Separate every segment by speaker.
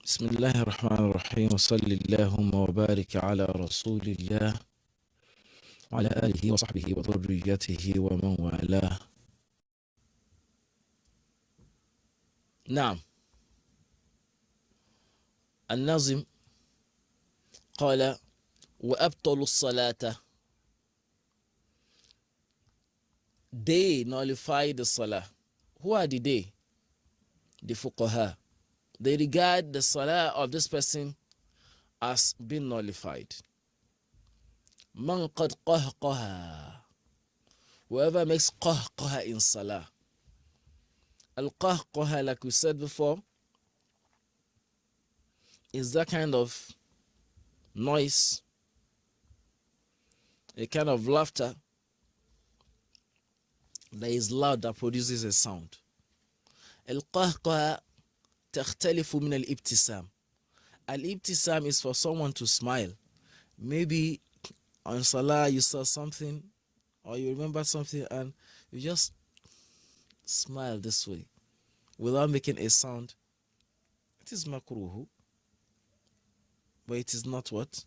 Speaker 1: بسم الله الرحمن الرحيم وصلى اللهم وبارك على رسول الله وعلى آله وصحبه وذريته ومن والاه. نعم، الناظم قال وأبطل الصلاة. They nullify the salah. Who are they? The fuqaha. They regard the salah of this person as being nullified. Man qad qahqaha. Whoever makes qahqaha in salah. Al-qahqaha, like we said before, is that kind of noise, a kind of laughter that is loud, that produces a sound. Al-qahqaha takhtalifu min al-ibtisam. Al-ibtisam is for someone to smile. Maybe on salah you saw something or you remember something and you just smile this way without making a sound. It is makruhu, but it is not what?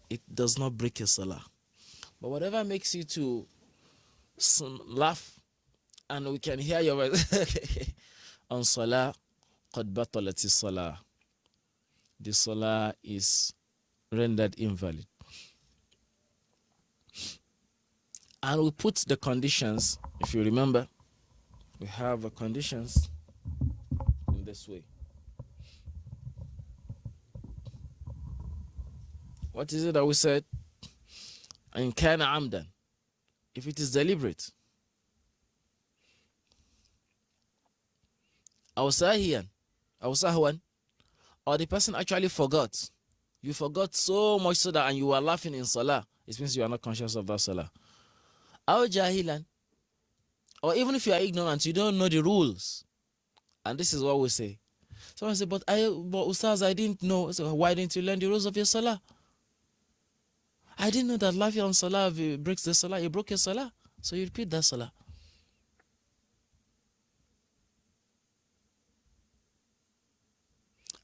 Speaker 1: It does not break your salah. But whatever makes you to laugh and we can hear your voice on salah, qad batalat salah. The salah is rendered invalid. And we put the conditions, if you remember, we have conditions in this way. What is it that we said? In kana amdan, if it is deliberate. Aw sahiyan, aw sahwan, or the person actually forgot. You forgot so much so that and you are laughing in salah. It means you are not conscious of that salah. Aw jahilan, or even if you are ignorant, you don't know the rules. And this is what we say. Someone say, but Ustaz, I didn't know. So why didn't you learn the rules of your salah? I didn't know that laughing on salah breaks the salah. You broke your salah. So you repeat that salah.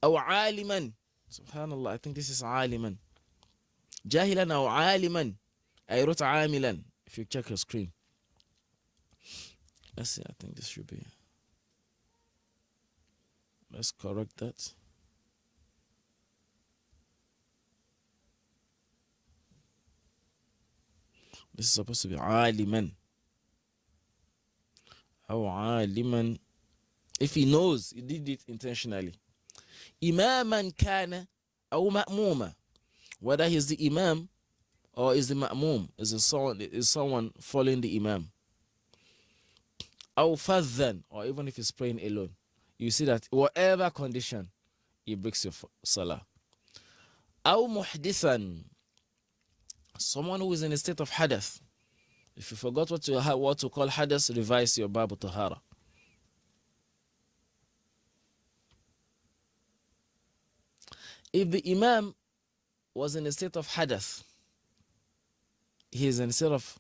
Speaker 1: Aw aliman. Subhanallah, I think this is aliman. Jahilan aw aliman. I wrote amilan. If you check your screen. Let's see, I think this should be. Let's correct that. This is supposed to be aliman. Aw aliman. If he knows, he did it intentionally. Imaman kana aw ma'muma. Whether he's the imam or is the ma'mum, is someone following the imam. Aw fadhan, or even if he's praying alone. You see that whatever condition, it breaks your salah. Aw muhdithan, someone who is in a state of hadath. If you forgot what to call hadath, revise your Babu Tahara. If the imam was in a state of hadath, he is in a state of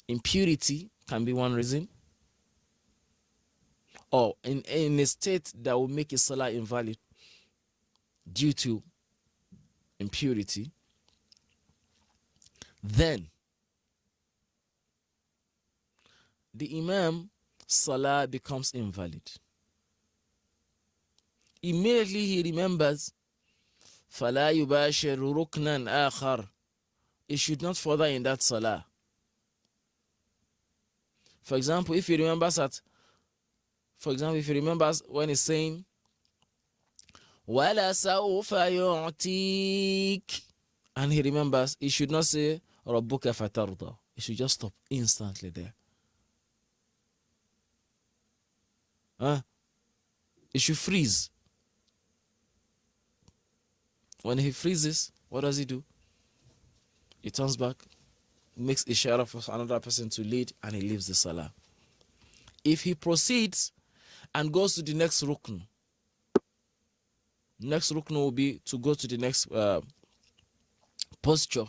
Speaker 1: impurity, can be one reason, or in a state that will make his salah invalid due to impurity, then the imam salah becomes invalid. Immediately he remembers فَلَا يُبَاشِرُ رُكْنًا آخَرَ. It should not further in that salah. For example, if he remembers when he's saying وَلَا سَوْفَ يُعْتِيكَ, and he remembers, he should not say رَبُّكَ فَتَرْضَى. He should just stop instantly there. It should freeze. When he freezes, what does he do? He turns back, makes ishara for another person to lead, and he leaves the salah. If he proceeds and goes to the next rukn will be to go to the next posture.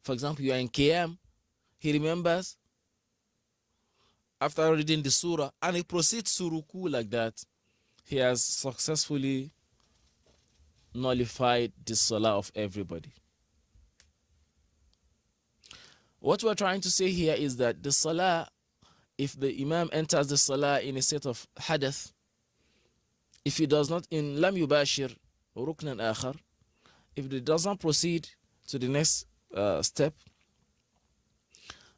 Speaker 1: For example, you are in Qiyam, he remembers after reading the surah, and he proceeds to ruku like that. He has successfully nullified the salah of everybody. What we're trying to say here is that the salah, if the imam enters the salah in a state of hadath, if he does not, in lam yubashir ruknan akhar, if he does not proceed to the next step,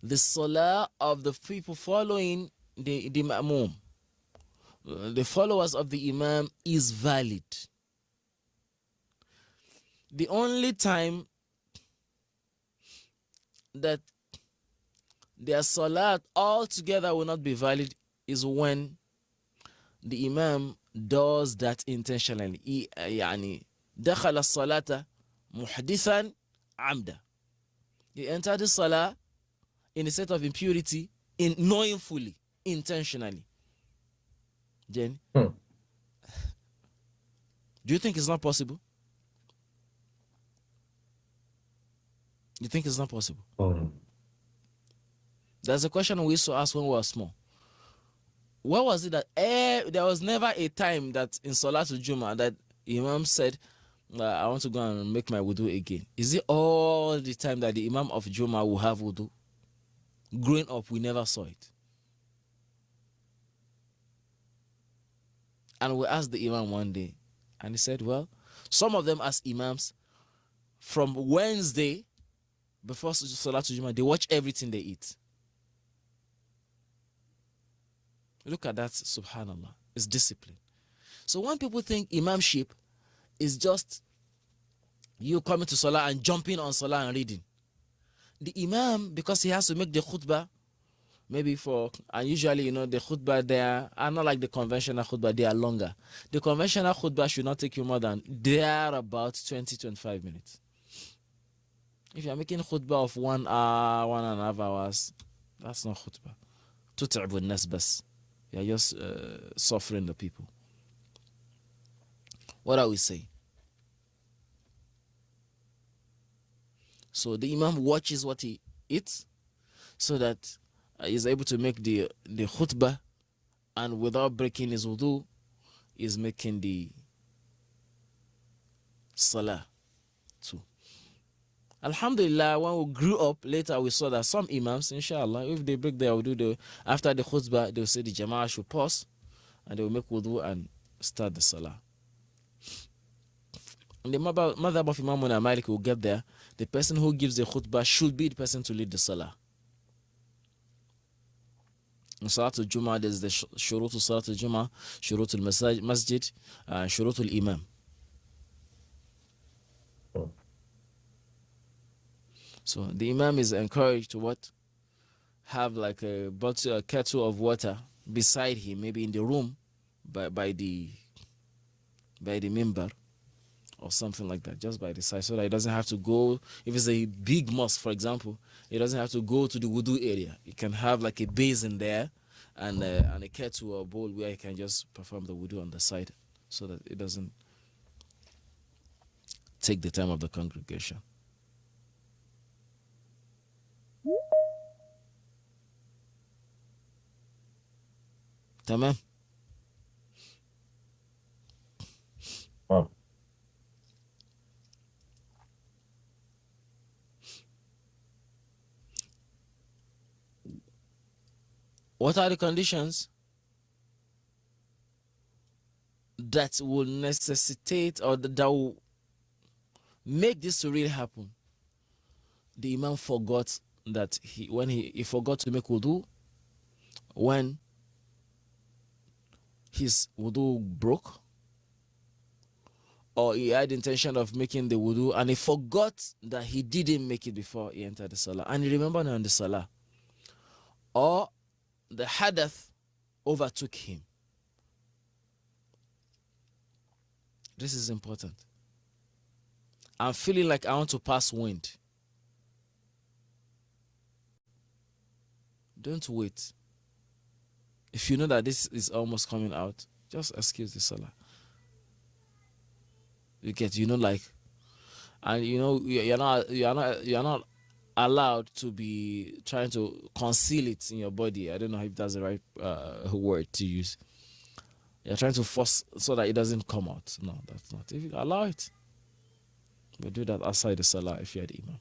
Speaker 1: the salah of the people following the ma'mum, the followers of the imam, is valid. The only time that their salat altogether will not be valid is when the imam does that intentionally. يعني دخل الصلاة محدثا عمدا. He entered the salah in a state of impurity, in knowing fully, intentionally. Then, do you think it's not possible? You think it's not possible? That's a question we used to ask when we were small. What was it that there was never a time that in Salatul Jummah that Imam said, I want to go and make my wudu again? Is it all the time that the Imam of Jummah will have wudu? Growing up, we never saw it. And we asked the Imam one day, and he said, well, some of them as Imams, from Wednesday, before Salatul Jummah, they watch everything they eat. Look at that, subhanallah. It's discipline. So when people think imamship is just you coming to salah and jumping on salah and reading, the imam, because he has to make the khutbah, maybe and usually, the khutbah there are not like the conventional khutbah, they are longer. The conventional khutbah should not take you more than, they are about 20-25 minutes. If you're making khutbah of 1 hour, 1.5 hours, that's not khutbah. تُتْعِبُ النَّاسِ بس. You're just suffering the people. What are we saying? So the imam watches what he eats so that he's able to make the khutbah, and without breaking his wudu, is making the salah too. Alhamdulillah, when we grew up later, we saw that some imams, inshallah, if they break their wudu, after the khutbah, they'll say the jama'ah should pause and they will make wudu and start the salah. In the madhab of Imam Malik, will get there. The person who gives the khutbah should be the person to lead the salah. In Salatul Jummah, there's the shurutul Salatul Jummah, shurutul masjid, shurutul imam. So the imam is encouraged to what? Have like a kettle of water beside him, maybe in the room, by the minbar or something like that, just by the side, so that he doesn't have to go. If it's a big mosque, for example, he doesn't have to go to the wudu area. He can have like a basin there and a kettle or a bowl where he can just perform the wudu on the side, so that it doesn't take the time of the congregation. Tamam. What are the conditions that will necessitate or that will make this to really happen? The imam forgot that he forgot to make wudu when his wudu broke, or he had the intention of making the wudu and he forgot that he didn't make it before he entered the salah, and he remembered on the salah, or the hadath overtook him. This is important. I'm feeling like I want to pass wind. Don't wait. If you know that this is almost coming out, just excuse the salah. You get, like, and you're not allowed to be trying to conceal it in your body. I don't know if that's the right word to use. You're trying to force so that it doesn't come out. No, that's not. If you allow it, But do that outside the salah if you're the imam.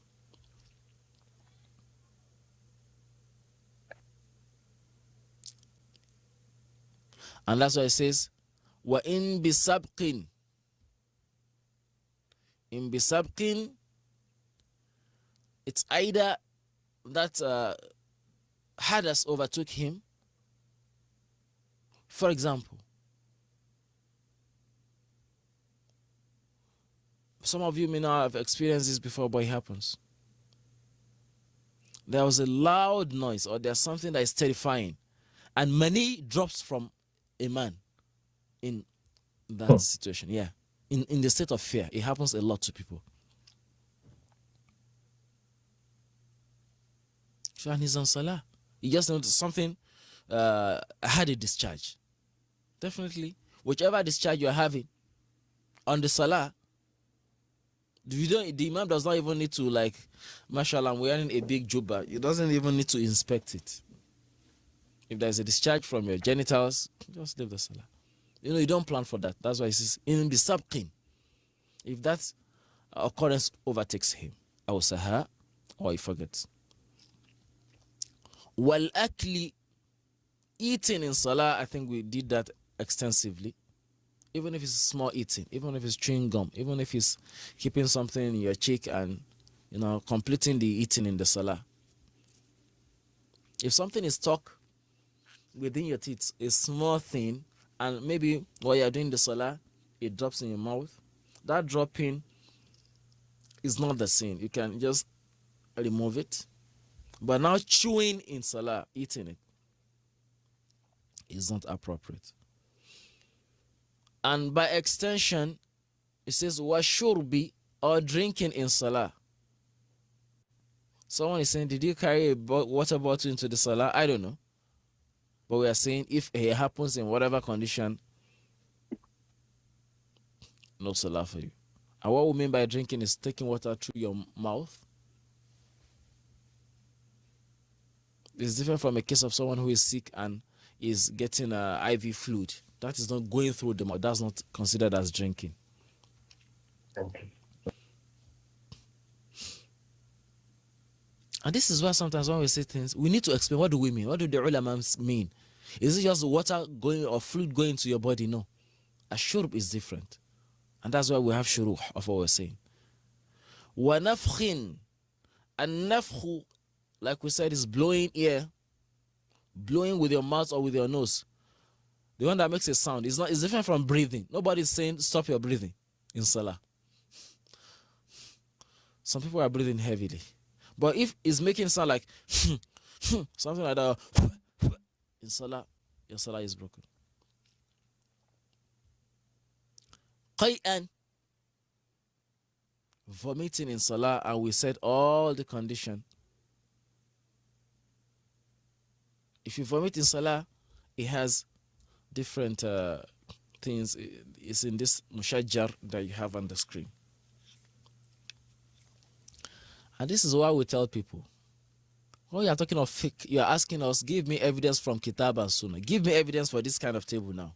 Speaker 1: And that's why it says, وَإِن بِسَبْقٍ. In bisabqin, it's either that hadas overtook him. For example, some of you may not have experienced this before, but it happens. There was a loud noise, or there's something that is terrifying, and money drops from a man in that situation. Yeah, in the state of fear. It happens a lot to people. And he's on salah. He just noticed something had a discharge. Definitely, whichever discharge you're having on the salah, the imam does not even need to, like, mashallah, I'm wearing a big jubba. He doesn't even need to inspect it. If there's a discharge from your genitals, just leave the salah. You don't plan for that. That's why it says, in the sabqin. If that occurrence overtakes him, or saha, or he forgets. Wal akli, eating in salah, I think we did that extensively. Even if it's small eating, even if it's chewing gum, even if it's keeping something in your cheek and, completing the eating in the salah. If something is stuck within your teeth, a small thing, and maybe while you're doing the salah, it drops in your mouth, that dropping is not the sin. You can just remove it. But now chewing in salah, eating it, is not appropriate. And by extension, it says washurbi, or drinking in salah. Someone is saying, did you carry a water bottle into the salah? I don't know. But we are saying if it happens in whatever condition, no salah for you. And what we mean by drinking is taking water through your mouth. It's different from a case of someone who is sick and is getting IV fluid. That is not going through the mouth. That's not considered as drinking.
Speaker 2: Okay.
Speaker 1: And this is why sometimes when we say things, we need to explain, what do we mean? What do the ulama mean? Is it just water going or fluid going to your body? No. A shurb is different. And that's why we have shuruh of what we're saying. Wa nafkhin. And nafkhu, like we said, is blowing air. Blowing with your mouth or with your nose. The one that makes a sound is different from breathing. Nobody's saying stop your breathing in salah. Some people are breathing heavily. But if it's making sound like something like that in salah, your salah is broken. Qay'an, vomiting in salah, and we said all the condition. If you vomit in salah, it has different things. It's in this mushajjar that you have on the screen. And this is why we tell people, when you are talking of fiqh, you are asking us, give me evidence from Kitab and Sunnah. Give me evidence for this kind of table now.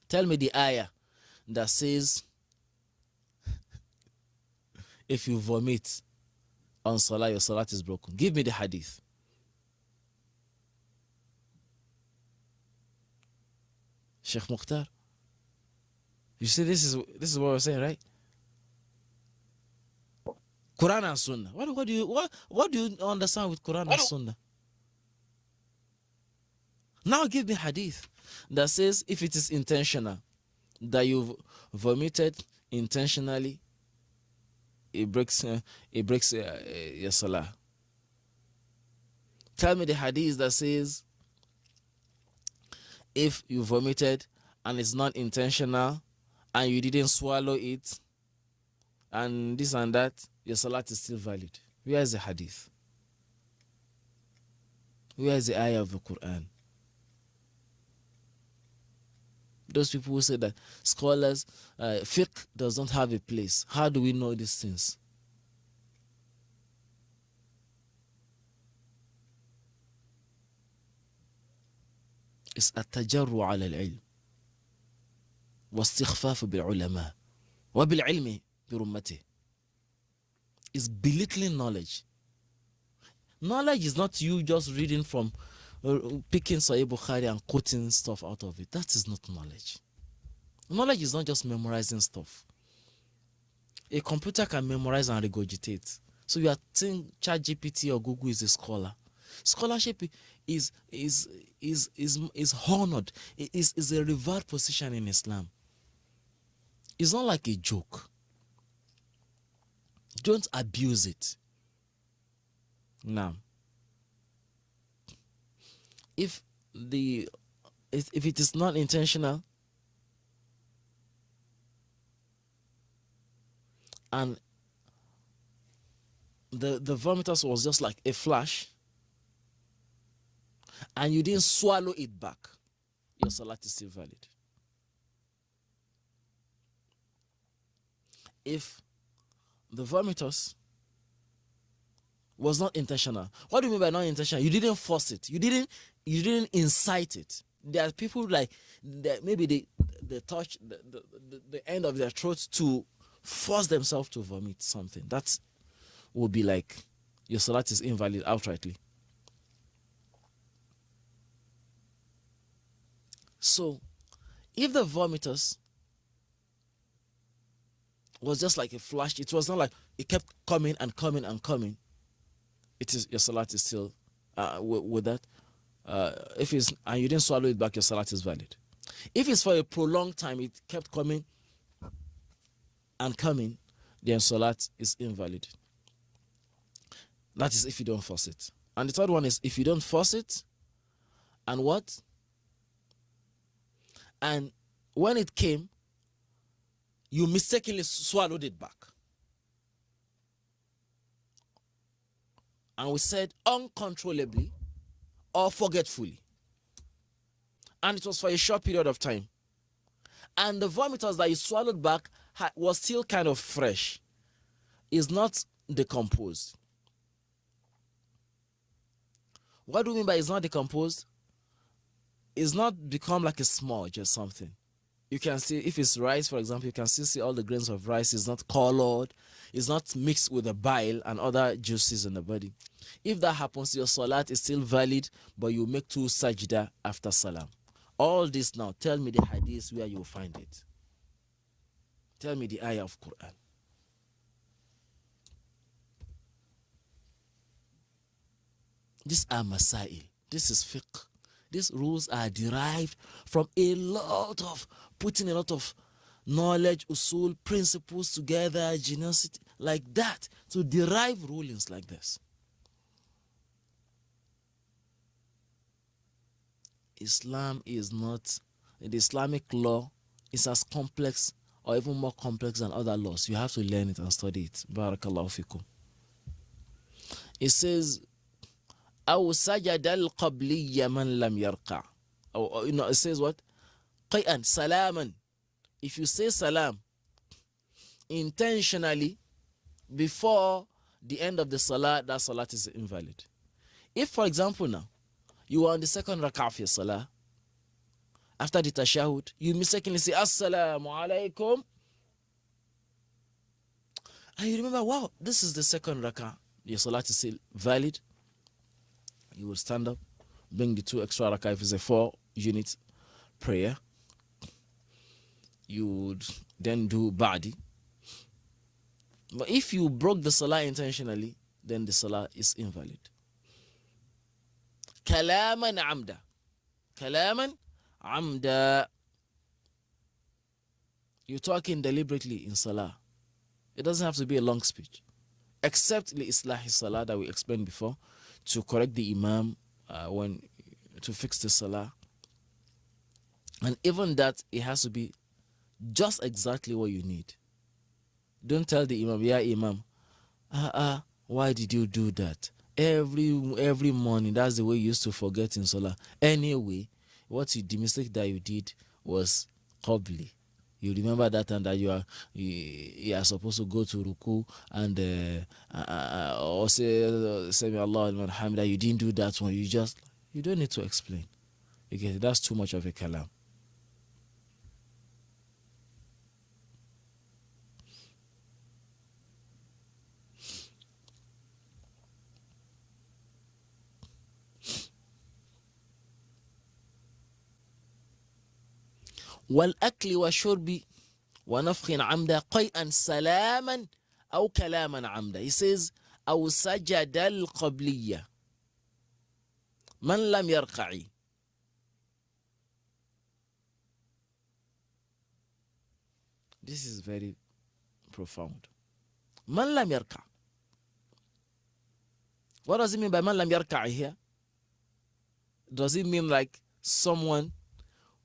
Speaker 1: Tell me the ayah that says, if you vomit on salah, your salat is broken. Give me the hadith. Sheikh Mukhtar, you see, this is what we're saying, right? Quran and Sunnah. What do you understand with Quran and Sunnah? Now give me hadith that says if it is intentional, that you've vomited intentionally, it breaks your salah. Tell me the hadith that says if you vomited and it's not intentional and you didn't swallow it and this and that, your salat is still valid. Where is the hadith? Where is the ayah of the Quran? Those people who say that scholars, fiqh does not have a place. How do we know these things? It's التجرع على العلم واستخفاف بالعلماء وبالعلم برمته. is belittling knowledge. Knowledge is not you just reading from, picking Sahih Bukhari and quoting stuff out of it. That is not knowledge. Knowledge is not just memorizing stuff. A computer can memorize and regurgitate. So you are saying ChatGPT or Google is a scholar. Scholarship is honored. It is a revered position in Islam. It's not like a joke. Don't abuse it. Now, if it is not intentional and the vomitus was just like a flash and you didn't swallow it back, your salat is still valid. If the vomitus was not intentional, what do you mean by not intentional? You didn't force it. You didn't incite it. There are people like that, maybe they touch the end of their throat to force themselves to vomit something. That would be like your salat is invalid outrightly. So if the vomitus was just like a flash, it was not like it kept coming and coming and coming, it is, your salat is still with that. If it's and you didn't swallow it back, your salat is valid. If it's for a prolonged time, it kept coming and coming, then salat is invalid. That is if you don't force it. And the third one is if you don't force it, and what? And when it came, you mistakenly swallowed it back. And we said uncontrollably or forgetfully. And it was for a short period of time. And the vomitus that you swallowed back was still kind of fresh. It's not decomposed. What do we mean by it's not decomposed? It's not become like a smudge or something. You can see, if it's rice, for example, you can still see all the grains of rice. It's not colored. It's not mixed with the bile and other juices in the body. If that happens, your salat is still valid, but you make 2 sajda after salam. All this now, tell me the hadith where you will find it. Tell me the ayah of Quran. These are masail. This is fiqh. These rules are derived from a lot of putting a lot of knowledge, usul, principles together, generosity, like that, to derive rulings like this. Islam is not, the Islamic law is as complex or even more complex than other laws. You have to learn it and study it. Barakallahu fikum. It says, أو سجد القبلي من لم يرقع. It says what? قيئا سلاما. If you say salam intentionally before the end of the salah, that salat is invalid. If, for example, now you are on the second rak'ah of your salah, after the tashahud, you mistakenly say assalamu alaikum, and you remember, wow, this is the second rak'ah, your salat is still valid. You will stand up, bring the 2 extra rak'ah if it's a 4-unit prayer. You would then do ba'di. But if you broke the salah intentionally, then the salah is invalid. Kalaman amda. Kalaman amda. You're talking deliberately in salah. It doesn't have to be a long speech. Except li islahi salah that we explained before, to correct the imam to fix the salah. And even that, it has to be just exactly what you need. Don't tell the imam, yeah, imam, why did you do that? Every morning, that's the way you used to forget in salah. Anyway, the mistake that you did was qabli. You remember that time that you are supposed to go to ruku and or say Sami Allah liman hamida. You didn't do that one. You don't need to explain. Okay, that's too much of a kalam. والأكل والشرب ونفخ عمدا قيئا سلاما أو كلاما عمدا. He says أو سجد القبلية من لم يركع. This is very profound. من لم يركع. What does it mean by من لم يركع here? Does it mean like someone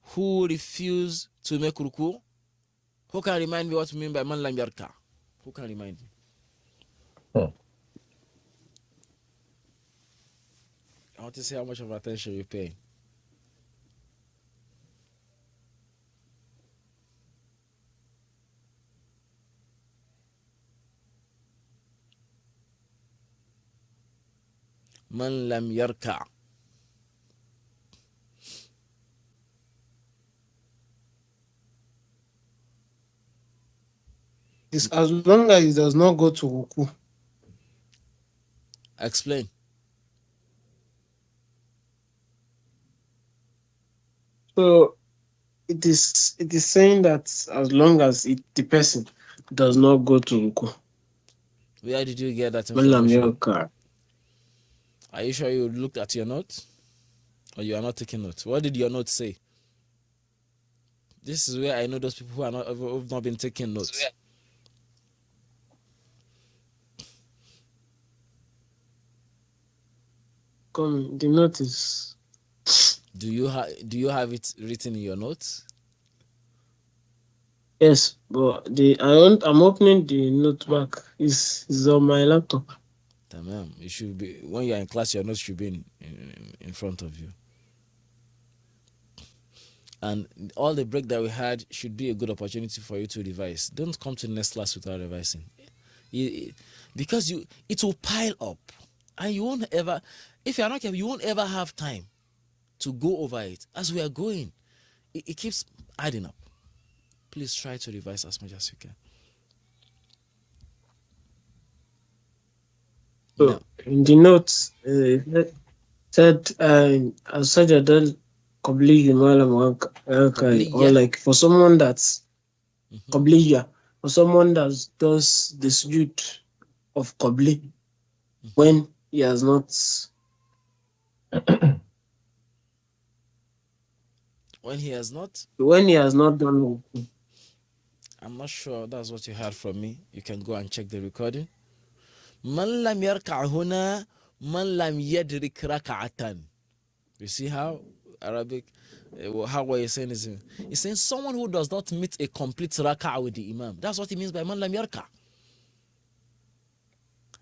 Speaker 1: who refused to make ruku? Who can remind me what we mean by man lam yarka? Who can remind me? I want to see how much of attention you pay. Man lam yarka.
Speaker 3: It's as long as it does not go to ruku.
Speaker 1: Explain.
Speaker 3: So it is saying that as long as the person does not go to ruku.
Speaker 1: Where did you get that information? Are you sure you looked at your notes? Or you are not taking notes? What did your notes say? This is where I know those people who are not who've not been taking notes.
Speaker 3: Come, the note is.
Speaker 1: Do you have it written in your notes?
Speaker 3: Yes, but I'm opening the note back. It's on my laptop.
Speaker 1: Tamam. You should be, when you're in class, your notes should be in front of you. And all the break that we had should be a good opportunity for you to revise. Don't come to the next class without revising. Because it will pile up. And you won't ever, if you're not careful, you won't ever have time to go over it. As we are going, it keeps adding up. Please try to revise as much as you can.
Speaker 3: So, in the notes, it said, Sajadal Qabliya Malam Rakai, or like for someone that's Qabliya, for someone that does the sujood of Qabli when he has not.
Speaker 1: When he has not
Speaker 3: done.
Speaker 1: I'm not sure that's what you heard from me. You can go and check the recording. Man lam yarka' huna, man lam yadrik rak'atan. You see how Arabic, how what you're saying is, he's saying someone who does not meet a complete rak'ah with the imam. That's what he means by man lam yarka'.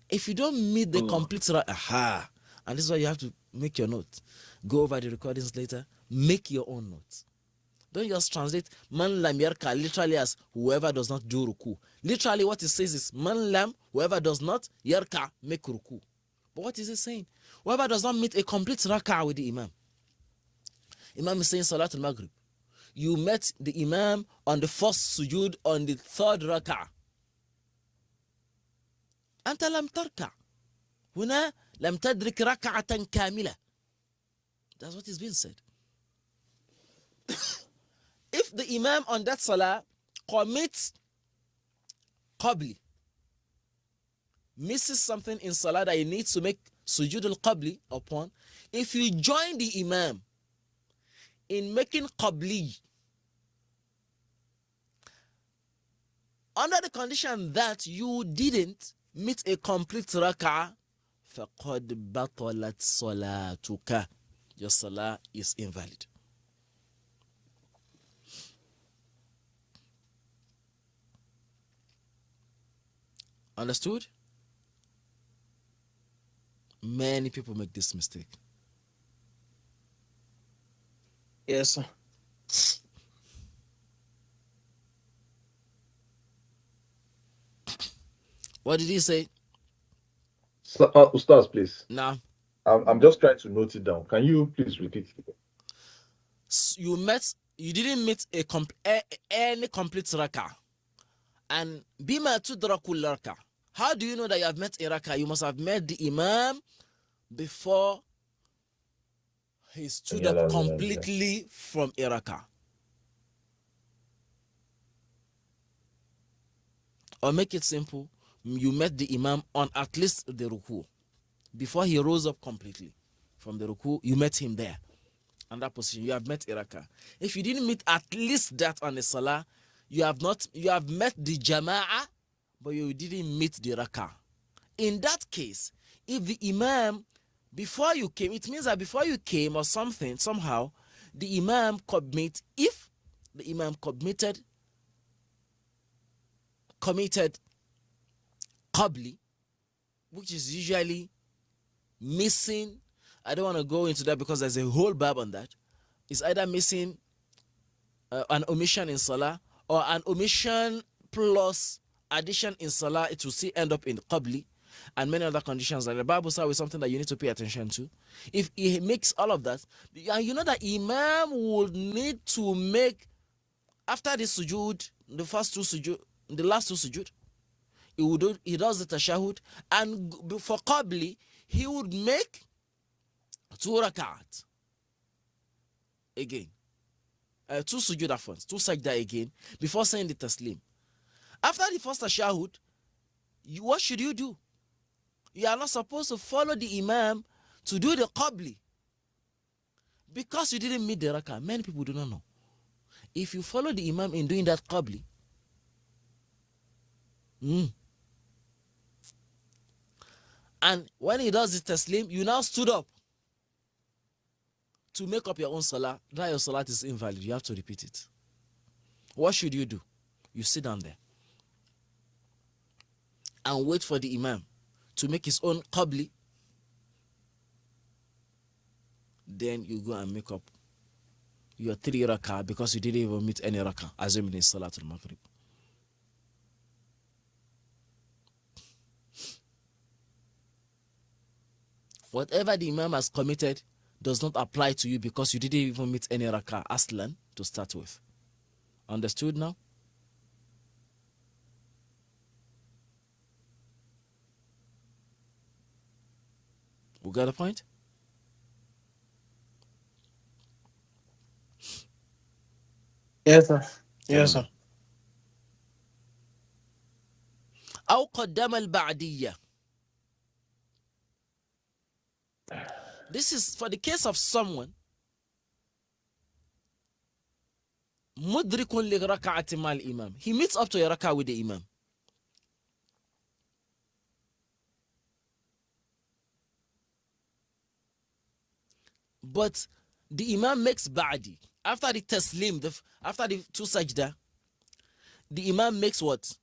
Speaker 1: If you don't meet the complete rak'ah, and this is why you have to make your notes. Go over the recordings later, make your own notes. Don't just translate man lam yarka literally as whoever does not do ruku. Literally what it says is man lam, whoever does not yarka, make ruku. But what is it saying? Whoever does not meet a complete rak'ah with the imam. Imam is saying Salat al-Maghrib. You met the imam on the first sujood on the third rak'ah. أنت لم تركع. هنا لم تدرك ركعة كاملة. That's what is being said. If the imam on that salah commits qabli, misses something in salah that he needs to make sujood al-qabli upon, if you join the imam in making qabli, under the condition that you didn't meet a complete rak'ah, فَقَدْ بَطَلَتْ صَلَاتُكَ. Your salah is invalid. Understood? Many people make this mistake.
Speaker 3: Yes, sir.
Speaker 1: What did he say?
Speaker 2: Ustaz, please.
Speaker 1: Now,
Speaker 2: I'm just trying to note it down. Can you please repeat it?
Speaker 1: You didn't meet any complete rak'ah. And bima tudrakul rak'ah. How do you know that you have met a rak'ah? You must have met the imam before he stood up completely from a rak'ah. Or make it simple, you met the Imam on at least the ruku. Before he rose up completely from the ruku, you met him there. On that position, you have met Iraka. If you didn't meet at least that on the Salah, you have met the Jama'ah, but you didn't meet the Raka. In that case, if the Imam, before you came, it means that before you came or something, somehow, the Imam if the Imam committed Qabli, which is usually missing. I don't want to go into that because there's a whole bab on that. It's either missing an omission in Salah or an omission plus addition in Salah. It will still end up in Qabli and many other conditions. Like the Bible says is something that you need to pay attention to. If he makes all of that, and you know that Imam would need to make, after the sujood, the last two sujood, he does the tashahud, and for Qabli, he would make 2 rakat again. 2 sujood at once, 2 sajda again, before saying the taslim. After the first tashahud, what should you do? You are not supposed to follow the Imam to do the Qabli because you didn't meet the rakah. Many people do not know. If you follow the Imam in doing that Qabli, and when he does the taslim, you now stood up to make up your own salah, that your salah is invalid. You have to repeat it. What should you do? You sit down there and wait for the Imam to make his own Qabli. Then you go and make up your 3 rakah because you didn't even meet any rakah, assuming it's Salatul Maghrib. Whatever the Imam has committed does not apply to you because you didn't even meet any rakah aslan to start with. Understood now? We got a point?
Speaker 3: Yes, sir. Yes, sir.
Speaker 1: أو قدم البعدية. This is for the case of someone مدرك لركعة مع الإمام. He meets up to a rak'ah with the Imam. But the Imam makes ba'di. After the taslim, after the 2 sajda, the Imam makes what?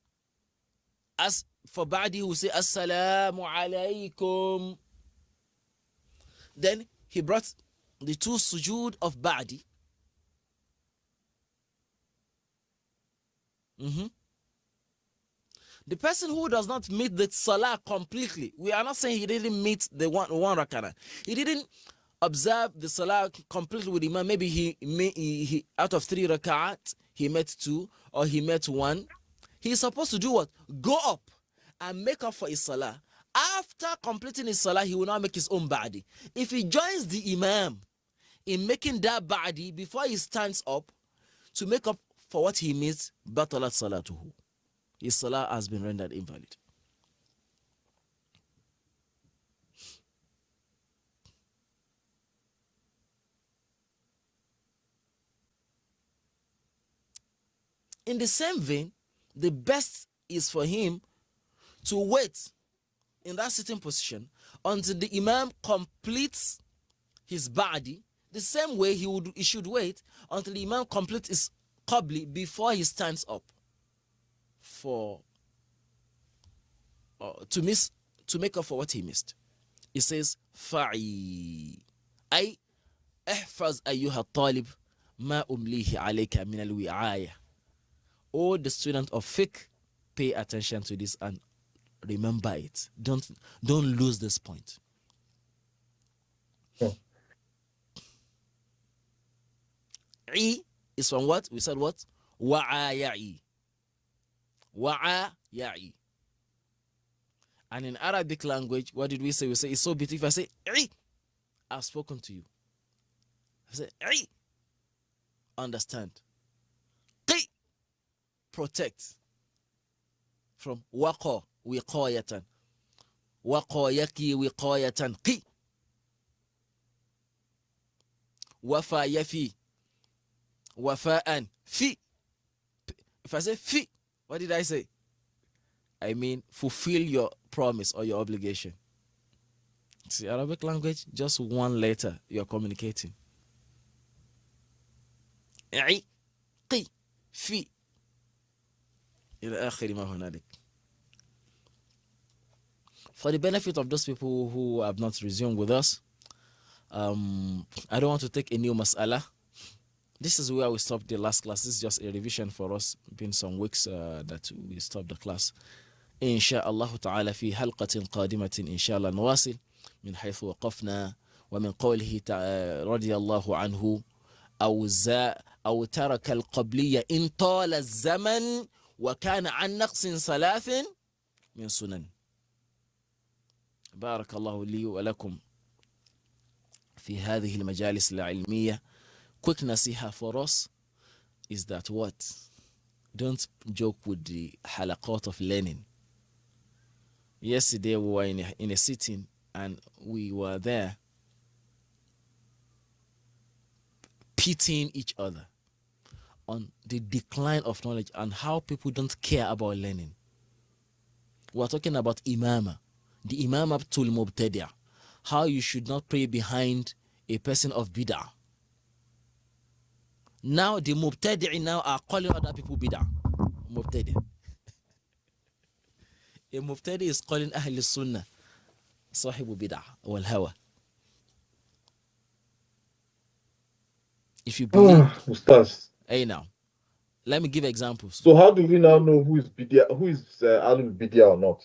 Speaker 1: As for ba'di, he will say, Assalamu alaikum. Then he brought the 2 sujood of ba'di. The person who does not meet the salah completely, we are not saying he didn't meet the one rak'ah. He didn't observe the salah completely with Imam. Maybe he out of 3 rak'at, he met 2 or he met 1. He's supposed to do what? Go up and make up for his salah. After completing his salah, he will now make his own ba'di. If he joins the Imam in making that ba'di before he stands up to make up for what he missed, batalat salatuhu. His salah has been rendered invalid. In the same vein, the best is for him to wait in that sitting position until the Imam completes his ba'di. The same way he should wait until the Imam completes his qabli before he stands up to make up for what he missed. He says, fa'i ay ihfaz ayyuha talib ma umlihi alayka min al-wi'aya. All the student of fiqh, pay attention to this and remember it. Don't lose this point. I is from what? We said what? Wa'a ya'i. Wa'a ya'i. And in Arabic language, what did we say? We say it's so beautiful. If I say I, I've spoken to you. I say I, understand. Qi, protect. from waqa, wiqayatan. Waqa yaki wiqayatan qi. Wafa yafi. Wafa'an fi. If I say fi, what did I say? I mean fulfill your promise or your obligation. See, Arabic language, just one letter you're communicating. I, qi, fi. إلى آخر ما هنالك. For the benefit of those people who have not resumed with us, I don't want to take a new mas'ala. This is where we stopped the last class. This is just a revision for us. Been some weeks that we stopped the class. إن شاء الله تعالى في حلقة قادمة إن شاء الله نواصل من حيث وقفنا ومن قوله رضي الله عنه أو ترك القبلية إن طال الزمن وكان عن نقص ثلاث من سنن. بارك الله لي ولكم في هذه المجالس العلمية. Quick nasiha for us is that what? Don't joke with the halaqat of learning. Yesterday we were in a sitting and we were there pitying each other on the decline of knowledge and how people don't care about learning. We're talking about imama, the imama tul mubtadi', how you should not pray behind a person of bid'ah. Now the mubtadi' now are calling other people bid'ah. Mubtadi'. A mubtadi' is calling Ahl Sunnah Sahibu bid'ah wal hawa. If you believe,
Speaker 2: Ustaz.
Speaker 1: hey now, let me give examples.
Speaker 2: So how do we now know who is Ahlul Bidya or not?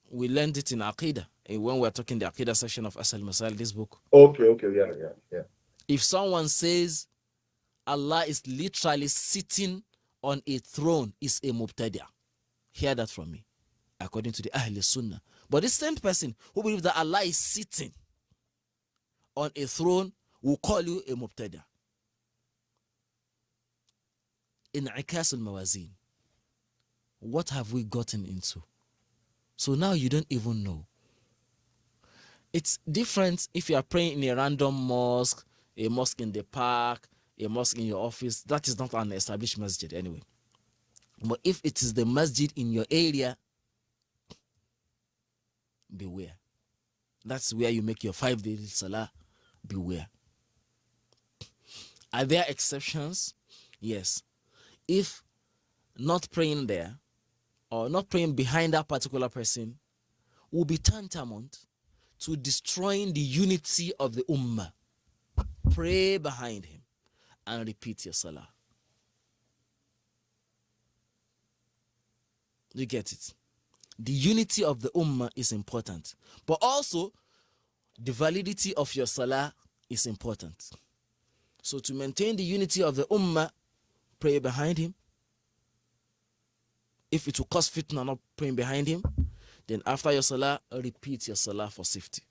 Speaker 1: We learned it in Aqidah when we're talking the Aqidah section of Asal Masal, this book.
Speaker 2: Okay, yeah.
Speaker 1: If someone says Allah is literally sitting on a throne, is a mubtadi'. Hear that from me, according to the Ahl Sunnah. But this same person who believes that Allah is sitting on a throne will call you a mubtadi'. In'ikas al-mawazin. What have we gotten into? So now you don't even know. It's different if you are praying in a random mosque, a mosque in the park, a mosque in your office. That is not an established masjid anyway. But if it is the masjid in your area, beware. That's where you make your 5 days salah. Beware. Are there exceptions? Yes. If not praying there or not praying behind that particular person will be tantamount to destroying the unity of the ummah. Pray behind him and repeat your salah. You get it? The unity of the ummah is important, but also the validity of your salah is important. So to maintain the unity of the ummah, pray behind him. If it will cause fitna not praying behind him, then after your salah, repeat your salah for safety.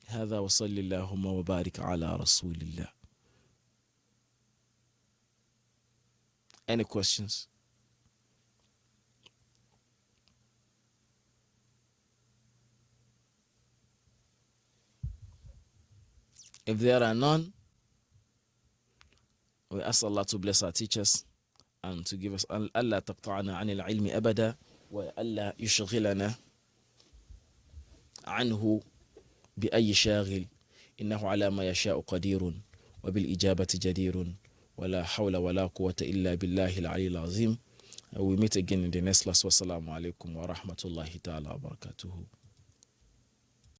Speaker 1: هذا وصلى اللهم وبارك على رسول الله. Any questions? If there are none, we ask Allah to bless our teachers and to give us Allah تقطعنا عن العلم أبدا وألا يشغلنا عنه بأي شاغل إنه على ما يشاء قدير وبالإجابة جدير ولا حول ولا قوة إلا بالله العلي العظيم. We meet again in the next class. Wassalamu alaikum wa rahmatullahi ta'ala wa barakatuhu.